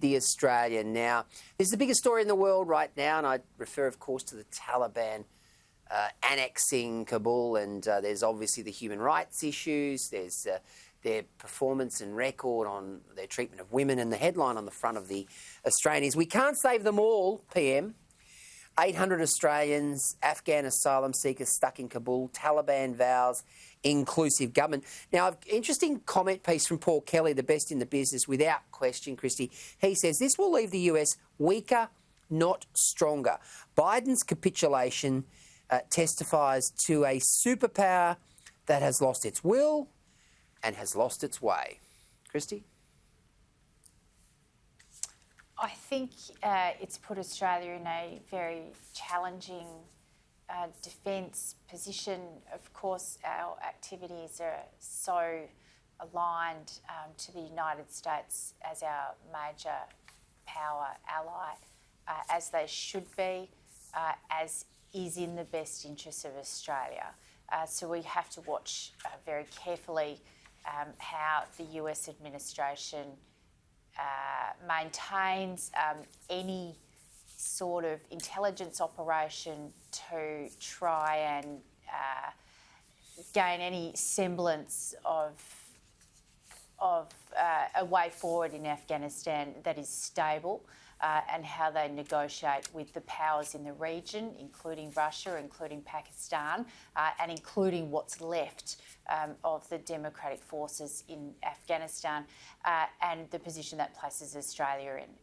The Australian. Now, this is the biggest story in the world right now, and I refer, of course, to the Taliban annexing Kabul, and there's obviously the human rights issues, there's their performance and record on their treatment of women, and the headline on the front of the Australian is, "We can't save them all, PM. 800 Australians, Afghan asylum seekers stuck in Kabul, Taliban vows inclusive government." Now, interesting comment piece from Paul Kelly, the best in the business, without question, Kristy. He says, this will leave the US weaker, not stronger. Biden's capitulation testifies to a superpower that has lost its will and has lost its way. Kristy? I think it's put Australia in a very challenging defence position. Of course, our activities are so aligned to the United States as our major power ally, as they should be, as is in the best interests of Australia. So we have to watch very carefully how the US administration maintains any sort of intelligence operation to try and gain any semblance of a way forward in Afghanistan that is stable, and how they negotiate with the powers in the region, including Russia, including Pakistan, and including what's left of the democratic forces in Afghanistan, and the position that places Australia in.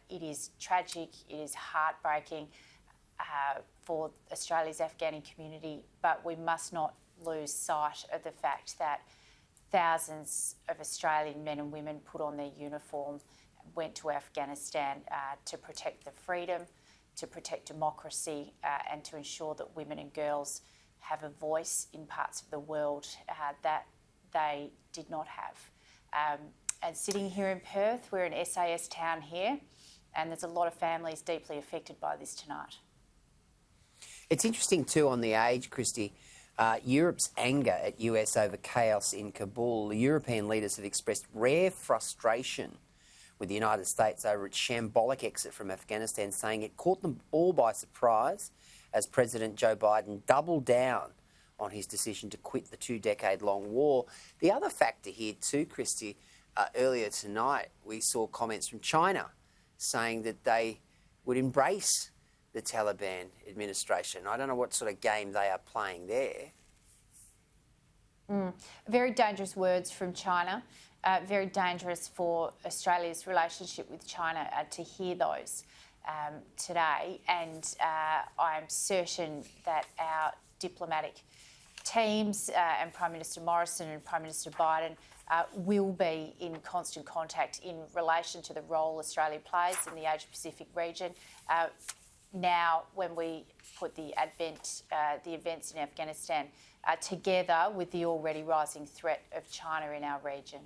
It is tragic, it is heartbreaking for Australia's Afghani community, but we must not lose sight of the fact that thousands of Australian men and women put on their uniform, went to Afghanistan to protect the freedom, to protect democracy, and to ensure that women and girls have a voice in parts of the world that they did not have. And sitting here in Perth, we're an SAS town here, and there's a lot of families deeply affected by this tonight. It's interesting too on the age, Kristy. Europe's anger at US over chaos in Kabul. The European leaders have expressed rare frustration with the United States over its shambolic exit from Afghanistan, saying it caught them all by surprise as President Joe Biden doubled down on his decision to quit the 2-decade-long war. The other factor here too, Kristy, earlier tonight we saw comments from China saying that they would embrace the Taliban administration. I don't know what sort of game they are playing there. Very dangerous words from China. Very dangerous for Australia's relationship with China to hear those today. And I'm certain that our diplomatic teams and Prime Minister Morrison and Prime Minister Biden will be in constant contact in relation to the role Australia plays in the Asia-Pacific region. Now, when we put the events in Afghanistan together with the already rising threat of China in our region.